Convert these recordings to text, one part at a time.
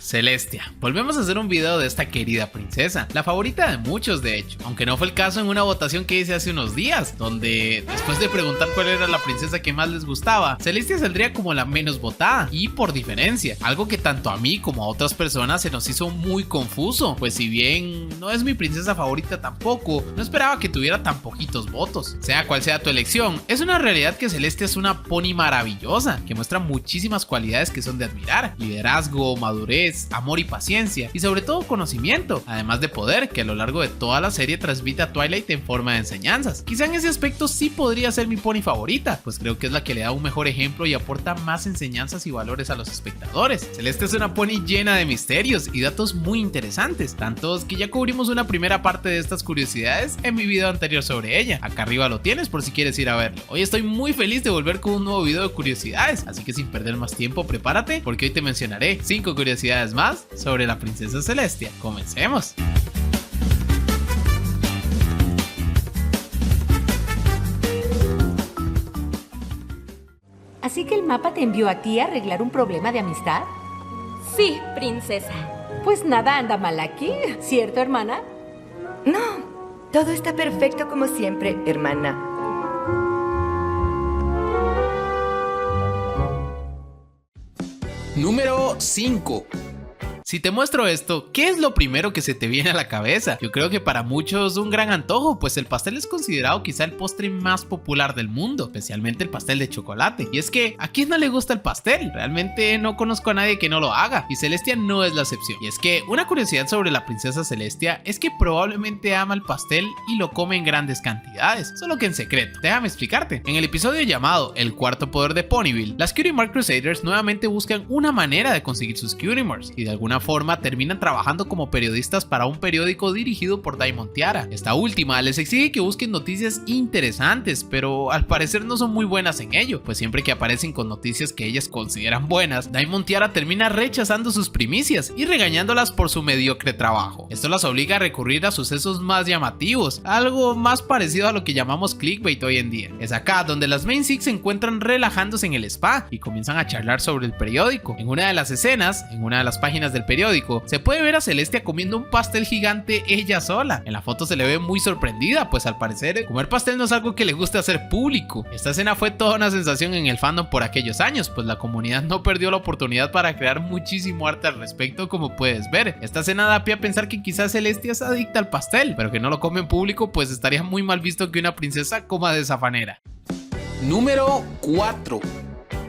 Celestia. Volvemos a hacer un video de esta querida princesa, la favorita de muchos de hecho, aunque no fue el caso en una votación que hice hace unos días, donde después de preguntar cuál era la princesa que más les gustaba, Celestia saldría como la menos votada, y por diferencia, algo que tanto a mí como a otras personas se nos hizo muy confuso, pues si bien no es mi princesa favorita tampoco, no esperaba que tuviera tan poquitos votos. Sea cual sea tu elección, es una realidad que Celestia es una pony maravillosa, que muestra muchísimas cualidades que son de admirar: liderazgo, madurez, amor y paciencia, y sobre todo conocimiento, además de poder, que a lo largo de toda la serie transmite a Twilight en forma de enseñanzas. Quizá en ese aspecto sí podría ser mi pony favorita, pues creo que es la que le da un mejor ejemplo y aporta más enseñanzas y valores a los espectadores. Celestia es una pony llena de misterios y datos muy interesantes, tantos que ya cubrimos una primera parte de estas curiosidades en mi video anterior sobre ella. Acá arriba lo tienes por si quieres ir a verlo. Hoy estoy muy feliz de volver con un nuevo video de curiosidades, así que sin perder más tiempo prepárate, porque hoy te mencionaré 5 curiosidades más sobre la princesa Celestia. Comencemos. ¿Así que el mapa te envió a ti a arreglar un problema de amistad? Sí, princesa. Pues nada anda mal aquí, ¿cierto, hermana? No, todo está perfecto como siempre, hermana. Número 5. Si te muestro esto, ¿qué es lo primero que se te viene a la cabeza? Yo creo que para muchos un gran antojo, pues el pastel es considerado quizá el postre más popular del mundo, especialmente el pastel de chocolate. Y es que, ¿a quién no le gusta el pastel? Realmente no conozco a nadie que no lo haga, y Celestia no es la excepción. Y es que una curiosidad sobre la princesa Celestia es que probablemente ama el pastel y lo come en grandes cantidades, solo que en secreto. Déjame explicarte. En el episodio llamado El cuarto poder de Ponyville, las Cutie Mark Crusaders nuevamente buscan una manera de conseguir sus Cutie Marks, y de alguna forma terminan trabajando como periodistas para un periódico dirigido por Diamond Tiara. Esta última les exige que busquen noticias interesantes, pero al parecer no son muy buenas en ello, pues siempre que aparecen con noticias que ellas consideran buenas, Diamond Tiara termina rechazando sus primicias y regañándolas por su mediocre trabajo. Esto las obliga a recurrir a sucesos más llamativos, algo más parecido a lo que llamamos clickbait hoy en día. Es acá donde las Main Six se encuentran relajándose en el spa y comienzan a charlar sobre el periódico. En una de las escenas, en una de las páginas del periódico, se puede ver a Celestia comiendo un pastel gigante ella sola. En la foto se le ve muy sorprendida, pues al parecer comer pastel no es algo que le guste hacer público. Esta escena fue toda una sensación en el fandom por aquellos años, pues la comunidad no perdió la oportunidad para crear muchísimo arte al respecto, como puedes ver. Esta escena da pie a pensar que quizás Celestia es adicta al pastel, pero que no lo come en público, pues estaría muy mal visto que una princesa coma de esa manera. Número 4.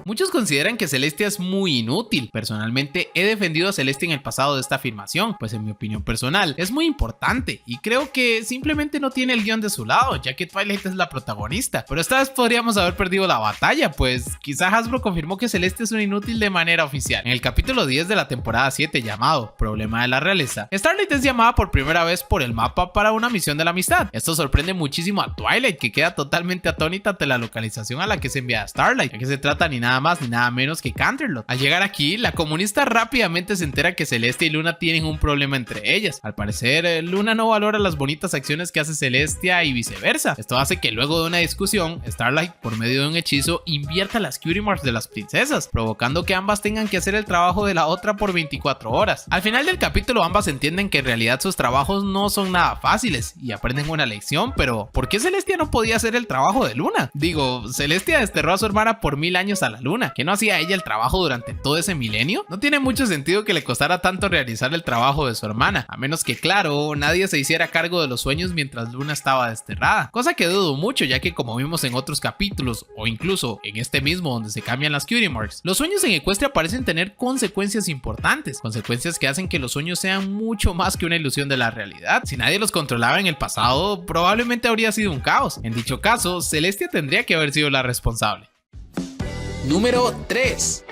Muchos consideran que Celestia es muy inútil. Personalmente he defendido a Celestia en el pasado de esta afirmación, pues en mi opinión personal es muy importante y creo que simplemente no tiene el guión de su lado, ya que Twilight es la protagonista. Pero esta vez podríamos haber perdido la batalla, pues quizá Hasbro confirmó que Celestia es una inútil de manera oficial. En el capítulo 10 de la temporada 7 llamado Problema de la Realeza, Starlight es llamada por primera vez por el mapa para una misión de la amistad. Esto sorprende muchísimo a Twilight, que queda totalmente atónita ante la localización a la que se envía a Starlight, ya que se trata ni nada más ni nada menos que Canterlot. Al llegar aquí, la comunista rápidamente se entera que Celestia y Luna tienen un problema entre ellas. Al parecer, Luna no valora las bonitas acciones que hace Celestia y viceversa. Esto hace que luego de una discusión, Starlight, por medio de un hechizo, invierta las Cutie Marks de las princesas, provocando que ambas tengan que hacer el trabajo de la otra por 24 horas. Al final del capítulo, ambas entienden que en realidad sus trabajos no son nada fáciles y aprenden una lección, pero ¿por qué Celestia no podía hacer el trabajo de Luna? Digo, Celestia desterró a su hermana por 1000 años a la luna. ¿Que no hacía ella el trabajo durante todo ese milenio? No tiene mucho sentido que le costara tanto realizar el trabajo de su hermana, a menos que, claro, nadie se hiciera cargo de los sueños mientras Luna estaba desterrada, cosa que dudo mucho, ya que como vimos en otros capítulos, o incluso en este mismo donde se cambian las Cutie Marks, los sueños en Equestria parecen tener consecuencias importantes, consecuencias que hacen que los sueños sean mucho más que una ilusión de la realidad. Si nadie los controlaba en el pasado, probablemente habría sido un caos. En dicho caso, Celestia tendría que haber sido la responsable. Número 3.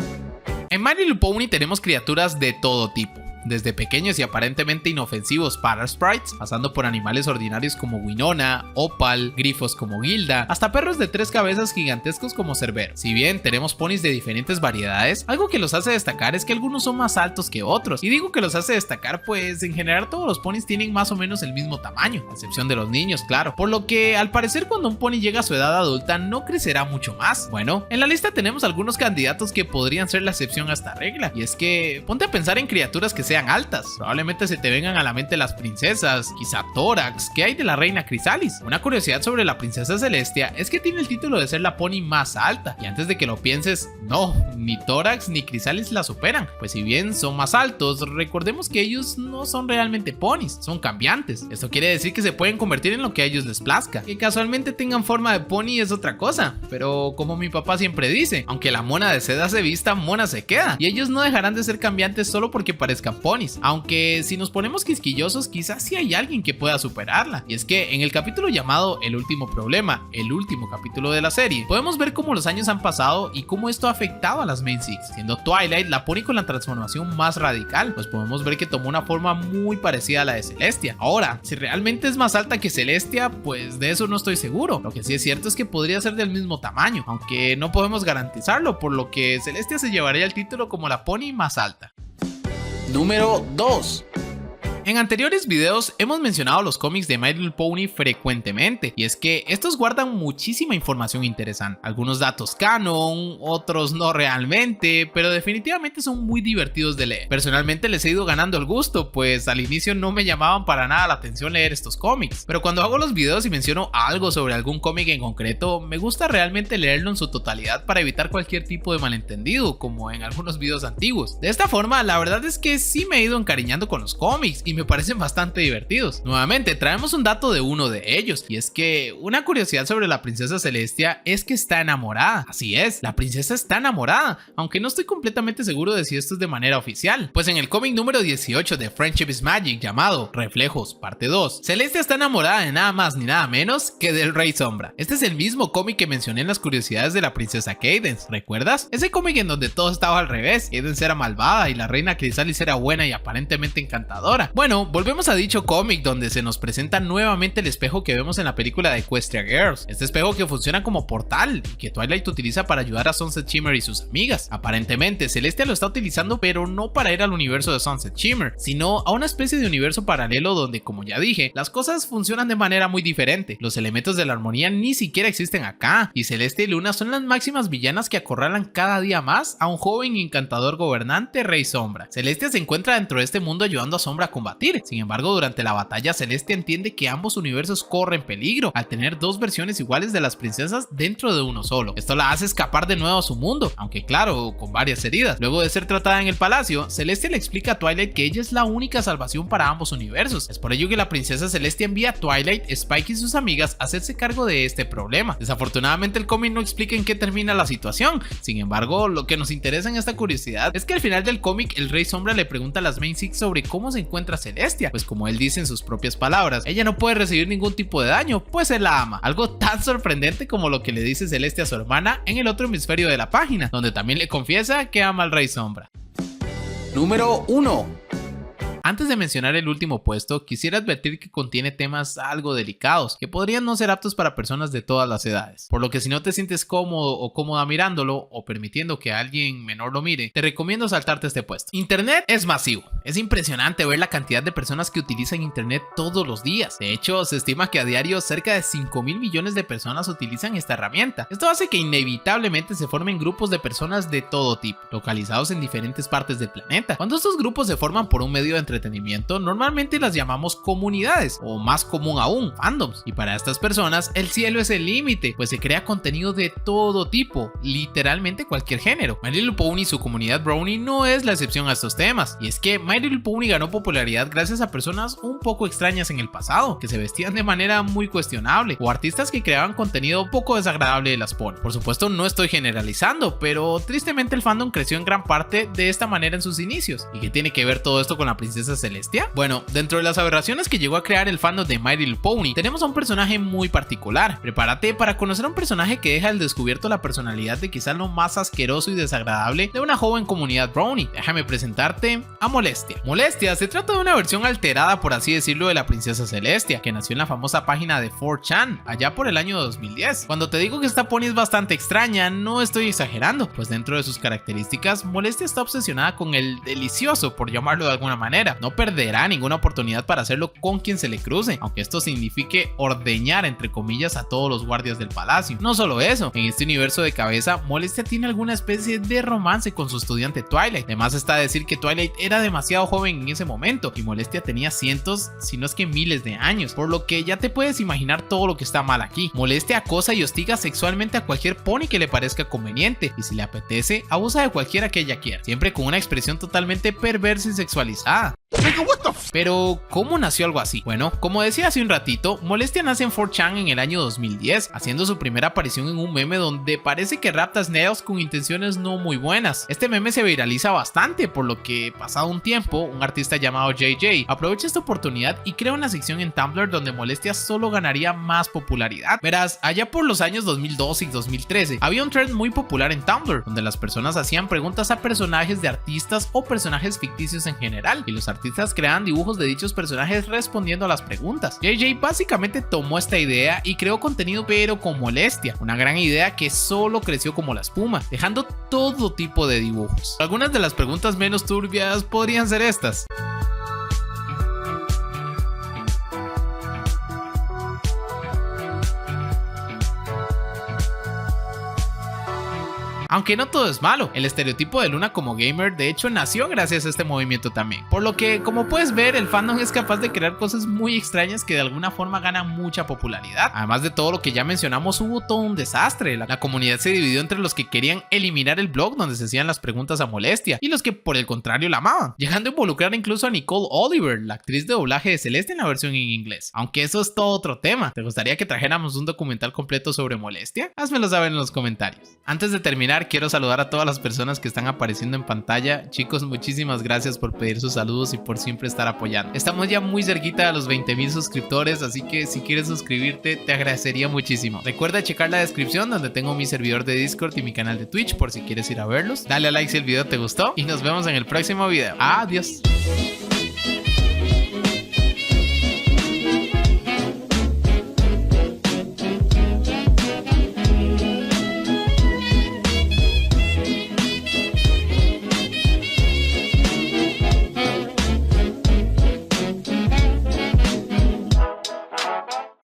En My Little Pony tenemos criaturas de todo tipo. desde pequeños y aparentemente inofensivos Parasprites, pasando por animales ordinarios como Winona, Opal, grifos como Gilda, hasta perros de 3 cabezas gigantescos como Cerbero. Si bien tenemos ponis de diferentes variedades, algo que los hace destacar es que algunos son más altos que otros, y digo que los hace destacar pues en general todos los ponis tienen más o menos el mismo tamaño, a excepción de los niños, claro, por lo que al parecer cuando un pony llega a su edad adulta no crecerá mucho más. Bueno, en la lista tenemos algunos candidatos que podrían ser la excepción a esta regla, y es que ponte a pensar en criaturas que sean altas. Probablemente se te vengan a la mente las princesas, quizá Tórax. ¿Qué hay de la reina Chrysalis? Una curiosidad sobre la princesa Celestia es que tiene el título de ser la pony más alta, y antes de que lo pienses, no, ni Tórax ni Chrysalis la superan, pues si bien son más altos, recordemos que ellos no son realmente ponis, son cambiantes. Esto quiere decir que se pueden convertir en lo que a ellos les plazca. Que casualmente tengan forma de pony es otra cosa, pero como mi papá siempre dice, aunque la mona de seda se vista, mona se queda, y ellos no dejarán de ser cambiantes solo porque parezcan ponis, aunque si nos ponemos quisquillosos quizás sí hay alguien que pueda superarla. Y es que en el capítulo llamado El último problema, el último capítulo de la serie, podemos ver cómo los años han pasado y cómo esto ha afectado a las Main Six, siendo Twilight la pony con la transformación más radical, pues podemos ver que tomó una forma muy parecida a la de Celestia. Ahora, si realmente es más alta que Celestia, pues de eso no estoy seguro. Lo que sí es cierto es que podría ser del mismo tamaño, aunque no podemos garantizarlo, por lo que Celestia se llevaría el título como la pony más alta. Número 2. En anteriores videos hemos mencionado los cómics de My Little Pony frecuentemente, y es que estos guardan muchísima información interesante, algunos datos canon, otros no realmente, pero definitivamente son muy divertidos de leer. Personalmente les he ido ganando el gusto, pues al inicio no me llamaban para nada la atención leer estos cómics, pero cuando hago los videos y menciono algo sobre algún cómic en concreto, me gusta realmente leerlo en su totalidad para evitar cualquier tipo de malentendido, como en algunos videos antiguos. De esta forma, la verdad es que sí me he ido encariñando con los cómics y me parecen bastante divertidos. Nuevamente traemos un dato de uno de ellos, y es que una curiosidad sobre la princesa Celestia es que está enamorada. Así es, la princesa está enamorada, aunque no estoy completamente seguro de si esto es de manera oficial, pues en el cómic número 18 de Friendship is Magic llamado Reflejos parte 2, Celestia está enamorada de nada más ni nada menos que del Rey Sombra. Este es el mismo cómic que mencioné en las curiosidades de la princesa Cadence, ¿recuerdas? Ese cómic en donde todo estaba al revés, Cadence era malvada y la reina Chrysalis era buena y aparentemente encantadora. Bueno, volvemos a dicho cómic donde se nos presenta nuevamente el espejo que vemos en la película de Equestria Girls. Este espejo que funciona como portal y que Twilight utiliza para ayudar a Sunset Shimmer y sus amigas. Aparentemente Celestia lo está utilizando, pero no para ir al universo de Sunset Shimmer, sino a una especie de universo paralelo donde, como ya dije, las cosas funcionan de manera muy diferente. Los elementos de la armonía ni siquiera existen acá, y Celestia y Luna son las máximas villanas que acorralan cada día más a un joven y encantador gobernante, Rey Sombra. Celestia se encuentra dentro de este mundo ayudando a Sombra a combatir. Sin embargo, durante la batalla, Celestia entiende que ambos universos corren peligro al tener dos versiones iguales de las princesas dentro de uno solo. Esto la hace escapar de nuevo a su mundo, aunque claro, con varias heridas. Luego de ser tratada en el palacio, Celestia le explica a Twilight que ella es la única salvación para ambos universos. Es por ello que la princesa Celestia envía a Twilight, Spike y sus amigas a hacerse cargo de este problema. Desafortunadamente el cómic no explica en qué termina la situación. Sin embargo, lo que nos interesa en esta curiosidad es que al final del cómic el Rey Sombra le pregunta a las Main Six sobre cómo se encuentra Celestia, pues como él dice en sus propias palabras, ella no puede recibir ningún tipo de daño, pues él la ama. Algo tan sorprendente como lo que le dice Celestia a su hermana en el otro hemisferio de la página, donde también le confiesa que ama al Rey Sombra. Número 1. Antes de mencionar el último puesto, quisiera advertir que contiene temas algo delicados, que podrían no ser aptos para personas de todas las edades, por lo que si no te sientes cómodo o cómoda mirándolo, o permitiendo que alguien menor lo mire, te recomiendo saltarte este puesto. Internet es masivo, es impresionante ver la cantidad de personas que utilizan internet todos los días. De hecho, se estima que a diario cerca de 5.000 millones de personas utilizan esta herramienta. Esto hace que inevitablemente se formen grupos de personas de todo tipo, localizados en diferentes partes del planeta. Cuando estos grupos se forman por un medio de entretenimiento, normalmente las llamamos comunidades, o más común aún, fandoms, y para estas personas el cielo es el límite, pues se crea contenido de todo tipo, literalmente cualquier género. My Little Pony y su comunidad Brownie no es la excepción a estos temas, y es que My Little Pony ganó popularidad gracias a personas un poco extrañas en el pasado, que se vestían de manera muy cuestionable, o artistas que creaban contenido poco desagradable de las pony. Por supuesto no estoy generalizando, pero tristemente el fandom creció en gran parte de esta manera en sus inicios. ¿Y qué tiene que ver todo esto con la princesa princesa Celestia? Bueno, dentro de las aberraciones que llegó a crear el fandom de My Little Pony, tenemos a un personaje muy particular. Prepárate para conocer a un personaje que deja al descubierto la personalidad de quizás lo más asqueroso y desagradable de una joven comunidad brownie. Déjame presentarte a Molestia. Molestia se trata de una versión alterada, por así decirlo, de la princesa Celestia, que nació en la famosa página de 4chan, allá por el año 2010. Cuando te digo que esta pony es bastante extraña, no estoy exagerando, pues dentro de sus características, Molestia está obsesionada con el delicioso, por llamarlo de alguna manera. No perderá ninguna oportunidad para hacerlo con quien se le cruce, aunque esto signifique ordeñar entre comillas a todos los guardias del palacio. No solo eso, en este universo de cabeza, Molestia tiene alguna especie de romance con su estudiante Twilight. Además está decir que Twilight era demasiado joven en ese momento y Molestia tenía cientos, si no es que miles de años, por lo que ya te puedes imaginar todo lo que está mal aquí. Molestia acosa y hostiga sexualmente a cualquier pony que le parezca conveniente y si le apetece, abusa de cualquiera que ella quiera, siempre con una expresión totalmente perversa y sexualizada. Pero, ¿cómo nació algo así? Bueno, como decía hace un ratito, Molestia nace en 4chan en el año 2010, haciendo su primera aparición en un meme donde parece que rapta a Snails con intenciones no muy buenas. Este meme se viraliza bastante, por lo que, pasado un tiempo, un artista llamado JJ aprovecha esta oportunidad y crea una sección en Tumblr donde Molestia solo ganaría más popularidad. Verás, allá por los años 2012 y 2013, había un trend muy popular en Tumblr, donde las personas hacían preguntas a personajes de artistas o personajes ficticios en general, y los artistas creaban dibujos de dichos personajes respondiendo a las preguntas. JJ básicamente tomó esta idea y creó contenido pero con Molestia, una gran idea que solo creció como la espuma, dejando todo tipo de dibujos. Algunas de las preguntas menos turbias podrían ser estas. Aunque no todo es malo, el estereotipo de Luna como gamer de hecho nació gracias a este movimiento también, por lo que como puedes ver el fandom es capaz de crear cosas muy extrañas que de alguna forma ganan mucha popularidad. Además de todo lo que ya mencionamos, hubo todo un desastre. La comunidad se dividió entre los que querían eliminar el blog donde se hacían las preguntas a Molestia y los que por el contrario la amaban, llegando a involucrar incluso a Nicole Oliver, la actriz de doblaje de Celeste en la versión en inglés. Aunque eso es todo otro tema. ¿Te gustaría que trajéramos un documental completo sobre Molestia? Házmelo saber en los comentarios. Antes de terminar, quiero saludar a todas las personas que están apareciendo en pantalla. Chicos, muchísimas gracias por pedir sus saludos y por siempre estar apoyando. Estamos ya muy cerquita de los 20,000 suscriptores, así que si quieres suscribirte te agradecería muchísimo. Recuerda checar la descripción donde tengo mi servidor de Discord y mi canal de Twitch por si quieres ir a verlos. Dale a like si el video te gustó y nos vemos en el próximo video. Adiós.